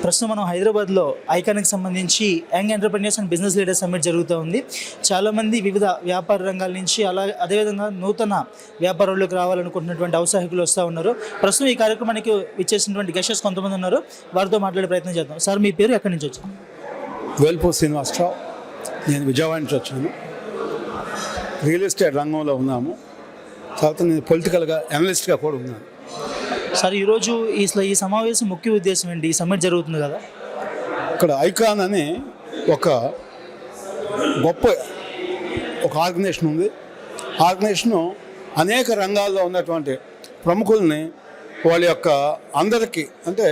ప్రస్తుతం మనం హైదరాబాద్లో ఐకాన్కి సంబంధించి young entrepreneurs and business leaders summit జరుగుతూ ఉంది. చాలామంది వివిధ వ్యాపార రంగాల నుంచి అదేవిధంగా నూతన వ్యాపారంలోకి రావాలనుకుంటున్నటువంటి ఔత్సాహికులు వస్తూ ఉన్నారు. ప్రస్తుతం ఈ కార్యక్రమానికి ఇచ్చేసినటువంటి గెస్టర్స్ కొంతమంది ఉన్నారు. వారితో మాట్లాడే ప్రయత్నం చేద్దాం. సార్, మీ పేరు ఎక్కడి నుంచి వచ్చారు? వేల్పూర్ శ్రీనివాసరావు. నేను విజయవాడ నుంచి వచ్చాను. రియల్ ఎస్టేట్ రంగంలో ఉన్నాము. తర్వాత నేను పొలిటికల్గా అనలిస్ట్గా కూడా ఉన్నాను. సార్, ఈరోజు ఈ సమావేశం ముఖ్య ఉద్దేశం ఏంటి? ఈ సమ్మిట్ జరుగుతుంది కదా, ఇక్కడ ఐకాన్ అని ఒక గొప్ప ఆర్గనైజేషన్ ఉంది. ఆర్గనైజేషను అనేక రంగాల్లో ఉన్నటువంటి ప్రముఖుల్ని వాళ్ళ యొక్క అందరికీ అంటే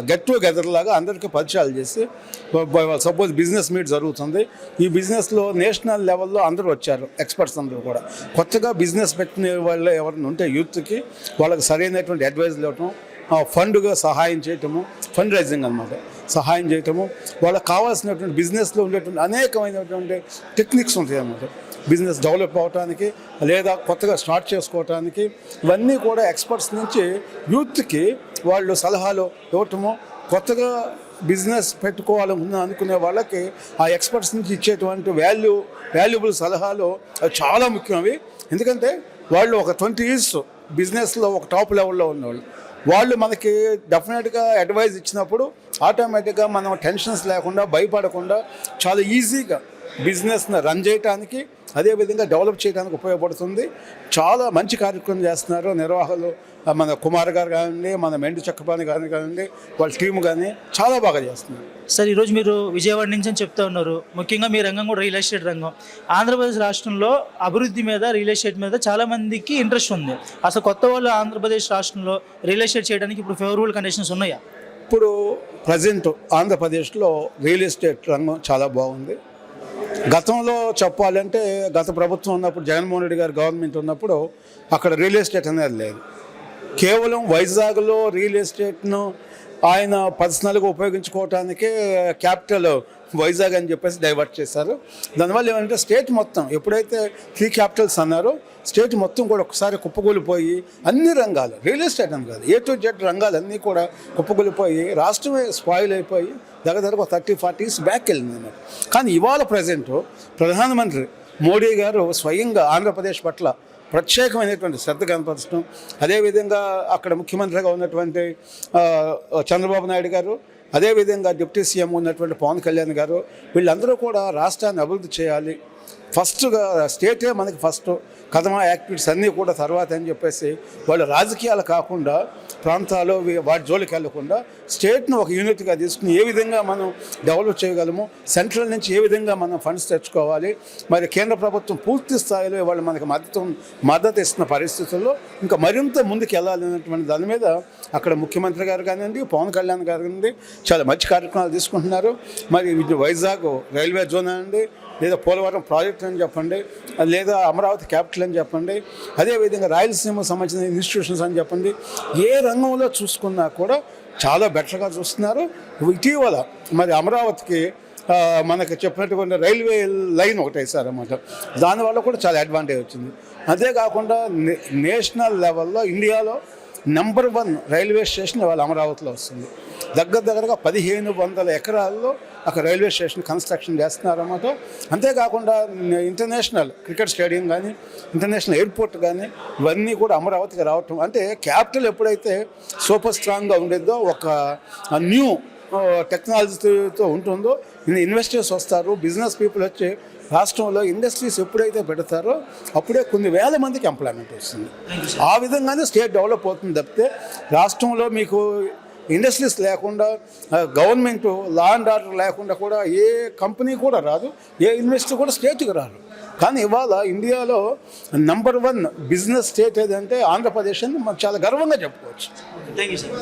గెట్ టుగెదర్ లాగా అందరికీ పరిచయాలు చేసి, సపోజ్ బిజినెస్ మీట్ జరుగుతుంది. ఈ బిజినెస్లో నేషనల్ లెవెల్లో అందరూ వచ్చారు, ఎక్స్పర్ట్స్ అందరూ కూడా. కొత్తగా బిజినెస్ పెట్టిన వాళ్ళు ఎవరైనా ఉంటే యూత్కి వాళ్ళకి సరైనటువంటి అడ్వైజ్లు ఇవ్వటం, ఫండ్గా సహాయం చేయటము, ఫండ్ రైజింగ్ అనమాట, సహాయం చేయటము, వాళ్ళకి కావాల్సినటువంటి బిజినెస్లో ఉండేటువంటి అనేకమైనటువంటి టెక్నిక్స్ ఉంటాయి అన్నమాట. బిజినెస్ డెవలప్ అవడానికి లేదా కొత్తగా స్టార్ట్ చేసుకోవటానికి ఇవన్నీ కూడా ఎక్స్పర్ట్స్ నుంచి యూత్కి వాళ్ళు సలహాలు ఇవ్వటము, కొత్తగా బిజినెస్ పెట్టుకోవాలని అనుకునే వాళ్ళకి ఆ ఎక్స్పర్ట్స్ నుంచి ఇచ్చేటువంటి వాల్యుబుల్ సలహాలు చాలా ముఖ్యమవి. ఎందుకంటే వాళ్ళు ఒక 20 years బిజినెస్లో ఒక టాప్ లెవెల్లో ఉన్నవాళ్ళు. వాళ్ళు మనకి డెఫినెట్గా అడ్వైజ్ ఇచ్చినప్పుడు ఆటోమేటిక్గా మనం టెన్షన్స్ లేకుండా భయపడకుండా చాలా ఈజీగా బిజినెస్ని రన్ చేయడానికి, అదేవిధంగా డెవలప్ చేయడానికి ఉపయోగపడుతుంది. చాలా మంచి కార్యక్రమం చేస్తున్నారు నిర్వాహకులు. మన కుమార్ గారు కానివ్వండి, మన మెండు చక్కపాని గారు కానివ్వండి, వాళ్ళ టీము కానీ చాలా బాగా చేస్తున్నారు. సార్, ఈరోజు మీరు విజయవాడ నుంచి అని చెప్తా ఉన్నారు. ముఖ్యంగా మీ రంగం కూడా రియల్ ఎస్టేట్ రంగం. ఆంధ్రప్రదేశ్ రాష్ట్రంలో అభివృద్ధి మీద, రియల్ ఎస్టేట్ మీద చాలామందికి ఇంట్రెస్ట్ ఉంది. అసలు కొత్త వాళ్ళు ఆంధ్రప్రదేశ్ రాష్ట్రంలో రియల్ ఎస్టేట్ చేయడానికి ఇప్పుడు ఫేవరబుల్ కండిషన్స్ ఉన్నాయా? ఇప్పుడు ప్రజెంట్ ఆంధ్రప్రదేశ్లో రియల్ ఎస్టేట్ రంగం చాలా బాగుంది. గతంలో చెప్పాలంటే గత ప్రభుత్వం ఉన్నప్పుడు, జగన్మోహన్ రెడ్డి గారు గవర్నమెంట్ ఉన్నప్పుడు అక్కడ రియల్ ఎస్టేట్ అనేది లేదు. కేవలం వైజాగ్లో రియల్ ఎస్టేట్ను ఆయన పర్సనల్గా ఉపయోగించుకోవటానికే క్యాపిటల్ వైజాగ్ అని చెప్పేసి డైవర్ట్ చేశారు. దానివల్ల ఏమంటే స్టేట్ మొత్తం ఎప్పుడైతే 3 capitals అన్నారో స్టేట్ మొత్తం కూడా ఒకసారి కుప్పకూలిపోయి అన్ని రంగాలు, రియల్ ఎస్టేట్ అని కాదు, A to Z రంగాలన్నీ కూడా కుప్పకూలిపోయి రాష్ట్రమే స్పాయిల్ అయిపోయి దగ్గర 30-40 years బ్యాక్ వెళ్ళింది అన్నమాట. కానీ ఇవాళ ప్రజెంట్ ప్రధానమంత్రి మోడీ గారు స్వయంగా ఆంధ్రప్రదేశ్ పట్ల ప్రత్యేకమైనటువంటి శ్రద్ధ కనపరచడం, అదేవిధంగా అక్కడ ముఖ్యమంత్రిగా ఉన్నటువంటి చంద్రబాబు నాయుడు గారు, అదేవిధంగా డిప్యూటీ సీఎం ఉన్నటువంటి పవన్ కళ్యాణ్ గారు, వీళ్ళందరూ కూడా రాష్ట్రాన్ని అభివృద్ధి చేయాలి, ఫస్ట్గా స్టేటే మనకి ఫస్ట్, కథమా యాక్టివిటీస్ అన్నీ కూడా తర్వాత అని చెప్పేసి వాళ్ళు రాజకీయాలు కాకుండా ప్రాంతాలు వాటి జోలికి వెళ్ళకుండా స్టేట్ను ఒక యూనిట్గా తీసుకుని ఏ విధంగా మనం డెవలప్ చేయగలము, సెంట్రల్ నుంచి ఏ విధంగా మనం ఫండ్స్ తెచ్చుకోవాలి, మరి కేంద్ర ప్రభుత్వం పూర్తి స్థాయిలో వాళ్ళు మనకి మద్దతు ఇస్తున్న పరిస్థితుల్లో ఇంకా మరింత ముందుకు వెళ్ళాలి అనేటువంటి దాని మీద అక్కడ ముఖ్యమంత్రి గారు కానివ్వండి, పవన్ కళ్యాణ్ గారు కానివ్వండి చాలా మంచి కార్యక్రమాలు తీసుకుంటున్నారు. మరి వైజాగ్ రైల్వే జోన్ అనండి, లేదా పోలవరం ప్రాజెక్ట్ అని చెప్పండి, లేదా అమరావతి క్యాపిటల్ అని చెప్పండి, అదేవిధంగా రాయలసీమకు సంబంధించిన ఇన్స్టిట్యూషన్స్ అని చెప్పండి, ఏ రంగంలో చూసుకున్నా కూడా చాలా బెటర్గా చూస్తున్నారు. ఇటీవల మరి అమరావతికి మనకు చెప్పినటువంటి రైల్వే లైన్ ఒకటి వేశారన్నమాట. దానివల్ల కూడా చాలా అడ్వాంటేజ్ వచ్చింది. అంతేకాకుండా నేషనల్ లెవెల్లో ఇండియాలో నెంబర్ 1 రైల్వే స్టేషన్ ఇవాళ అమరావతిలో వస్తుంది. దగ్గరగా 1500 ఎకరాల్లో అక్కడ రైల్వే స్టేషన్ కన్స్ట్రక్షన్ చేస్తున్నారన్నమాట. అంతేకాకుండా ఇంటర్నేషనల్ క్రికెట్ స్టేడియం కానీ, ఇంటర్నేషనల్ ఎయిర్పోర్ట్ కానీ ఇవన్నీ కూడా అమరావతికి రావటం అంటే క్యాపిటల్ ఎప్పుడైతే సూపర్ స్ట్రాంగ్గా ఉండేదో, ఒక న్యూ టెక్నాలజీతో ఉంటుందో, ఇన్వెస్టర్స్ వస్తారు, బిజినెస్ పీపుల్ వచ్చి రాష్ట్రంలో ఇండస్ట్రీస్ ఎప్పుడైతే పెడతారో అప్పుడే కొన్ని వేల మందికి ఎంప్లాయ్మెంట్ వస్తుంది. ఆ విధంగానే స్టేట్ డెవలప్ అవుతుంది తప్పితే రాష్ట్రంలో మీకు ఇండస్ట్రీస్ లేకుండా, గవర్నమెంట్ లా అండ్ ఆర్డర్ లేకుండా కూడా ఏ కంపెనీ కూడా రాదు, ఏ ఇన్వెస్టర్ కూడా స్టేట్కి రాదు. కానీ ఇవాళ ఇండియాలో నెంబర్ 1 బిజినెస్ స్టేట్ ఏదంటే ఆంధ్రప్రదేశ్ అని మనం చాలా గర్వంగా చెప్పుకోవచ్చు. Thank you sir.